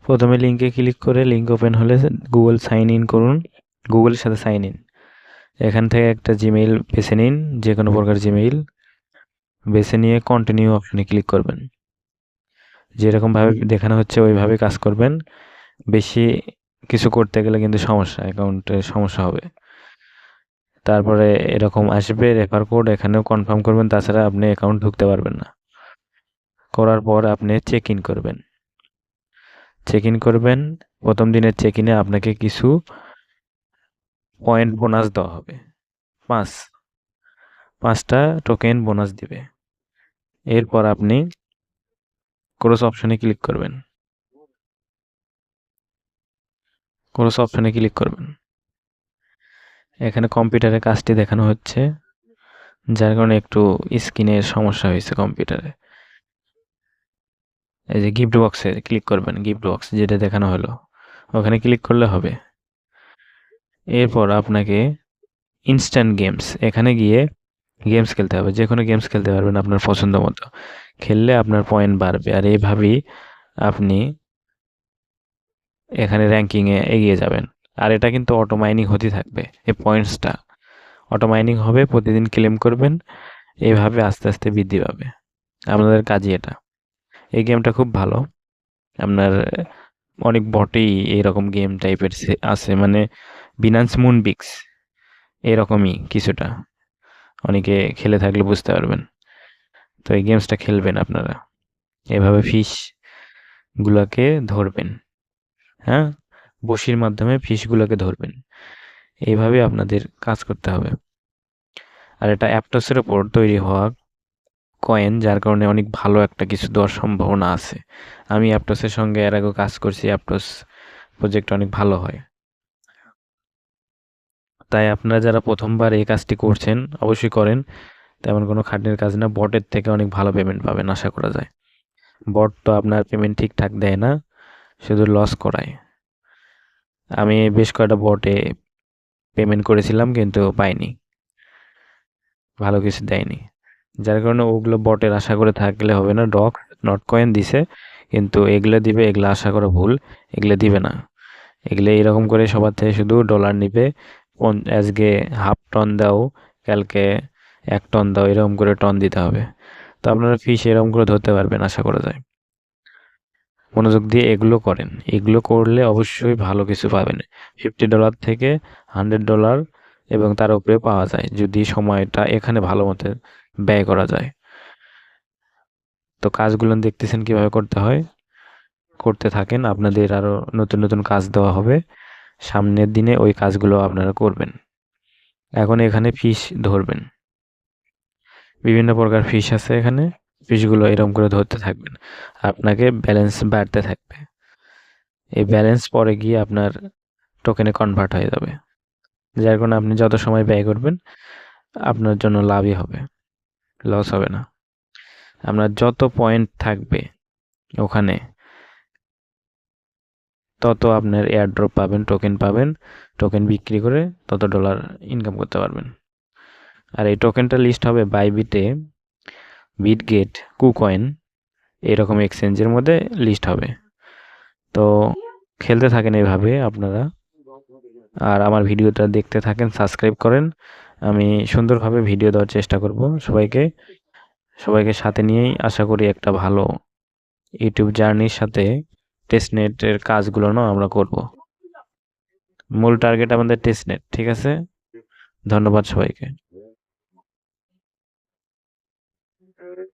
প্রথমে লিঙ্কে ক্লিক করে লিঙ্ক ওপেন হলে গুগল সাইন ইন করুন, গুগলের সাথে সাইন ইন। এখান থেকে একটা জিমেইল বেছে নিন, যে কোনো প্রকার জিমেইল বেছে নিয়ে কন্টিনিউ অপশনে ক্লিক করবেন। যেরকমভাবে দেখানো হচ্ছে ওইভাবে কাজ করবেন। বেশি কিছু করতে গেলে কিন্তু সমস্যা, অ্যাকাউন্টে সমস্যা হবে। তারপরে এরকম আসবে রেফার কোড, এখানেও কনফার্ম করবেন, তাছাড়া আপনি অ্যাকাউন্ট ঢুকতে পারবেন না। করার পর আপনি চেক ইন করবেন। প্রথম দিনের চেক ইনে আপনাকে কিছু পয়েন্ট বোনাস দেওয়া হবে, 5টা টোকেন বোনাস দিবে। এরপর আপনি ক্রস অপশনে ক্লিক করবেন। এখানে কম্পিউটারে কাজটি দেখানো হচ্ছে, যার কারণে একটু স্ক্রিনের সমস্যা হয়েছে কম্পিউটারে। এই যে গিফট বক্সে ক্লিক করবেন, গিফট বক্স যেটা দেখানো হলো ওখানে ক্লিক করলে হবে। এরপর আপনাকে ইনস্ট্যান্ট গেমস, এখানে গিয়ে গেমস খেলতে হবে, যে কোনো গেমস খেলতে পারবেন আপনার পছন্দ মতো। খেললে আপনার পয়েন্ট বাড়বে, আর এইভাবেই আপনি এখানে র্যাঙ্কিংয়ে এগিয়ে যাবেন। আর এটা কিন্তু অটো মাইনিং হতে থাকবে, এই পয়েন্টসটা অটো মাইনিং হবে, প্রতিদিন ক্লেম করবেন, এইভাবে আস্তে আস্তে বৃদ্ধি পাবে। আপনাদের কাজই এটা। এই গেমটা খুব ভালো। আপনার অনেক বটেই এরকম গেম টাইপের আছে, মানে বিনান্স মুনবিক্স এরকমই কিছুটা, অনেকে খেলে থাকলে বুঝতে পারবেন। তো এই গেমসটা খেলবেন আপনারা, এভাবে ফিশ গুলাকে ধরবেন। হ্যাঁ, বসির মাধ্যমে ফিশ গুলোকে ধরবেন। এইভাবে আপনাদের কাজ করতে হবে। আর এটা অ্যাপটসের ওপর তৈরি হওয়া কয়েন, যার কারণে অনেক ভালো একটা কিছু দেওয়ার সম্ভাবনা আছে। আমি অ্যাপটসের সঙ্গে এর আগেও কাজ করছি, অ্যাপটস প্রজেক্ট অনেক ভালো হয়। তাই আপনারা যারা প্রথমবার এই কাজটি করছেন অবশ্যই করেন, তেমন কোনো খাটনির কাজ না, বটের থেকে অনেক ভালো পেমেন্ট পাবেন আশা করা যায়। বট তো আপনার পেমেন্ট ঠিকঠাক দেয় না, শুধু লস করায়। আমি বেশ কয়েকটা বটে পেমেন্ট করেছিলাম কিন্তু পাইনি, ভালো কিছু দেয়নি। যার কারণে ওগুলো বটের আশা করে থাকলে হবে না। নট কয়েন দিছে, কিন্তু এগুলো দিবে, এগুলো আশা করা ভুল, এগুলো দিবে না। এগুলো এরকম করে সবার থেকে শুধু ডলার নিবে, আজকে 1/2 টন দাও, কালকে 1 টন দাও, এরকম করে টন দিতে হবে। তো আপনারা ফিশ এরকম করে ধরতে পারবেন আশা করা যায়। মনোযোগ দিয়ে এগুলো করেন, এগুলো করলে অবশ্যই ভালো কিছু পাবেন। $50 থেকে $100 এবং তার উপরে পাওয়া যায়, যদি সময়টা এখানে ভালো মতো ব্যয় করা যায়। তো কাজগুলো দেখতেছেন কিভাবে করতে হয়, করতে থাকেন, আপনাদের আরো নতুন নতুন কাজ দেওয়া হবে। সামনের দিনে ওই কাজগুলো আপনারা করবেন। এখন এখানে ফিশ ধরবেন, বিভিন্ন প্রকার ফিশ আছে এখানে। ফিশগুলো এরকম করে ধরতে থাকবেন, আপনাকে ব্যালেন্স বাড়তে থাকবে। এই ব্যালেন্স পরে গিয়ে আপনার টোকেনে কনভার্ট হয়ে যাবে, যার কারণে আপনি যত সময় ব্যয় করবেন আপনার জন্য লাভই হবে, লস হবে না। আপনার যত পয়েন্ট থাকবে ওখানে, তত আপনার এয়ারড্রপ পাবেন, টোকেন পাবেন। টোকেন বিক্রি করে তত ডলার ইনকাম করতে পারবেন। আর এই টোকেনটা লিস্ট হবে বাইবিটে, বিটগেট, কুকয়েন, এরকম এক্সচেঞ্জের মধ্যে লিস্ট হবে। তো খেলতে থাকেন এইভাবে আপনারা, আর আমার ভিডিওটা দেখতে থাকেন, সাবস্ক্রাইব করেন। আমি সুন্দরভাবে ভিডিও দেওয়ার চেষ্টা করব সবাইকে সাথে নিয়েই আশা করি একটা ভালো ইউটিউব জার্নির সাথে টেস্টনেটের কাজগুলো না আমরা করব। মূল টার্গেট আমাদের টেস্টনেট, ঠিক আছে? ধন্যবাদ সবাইকে।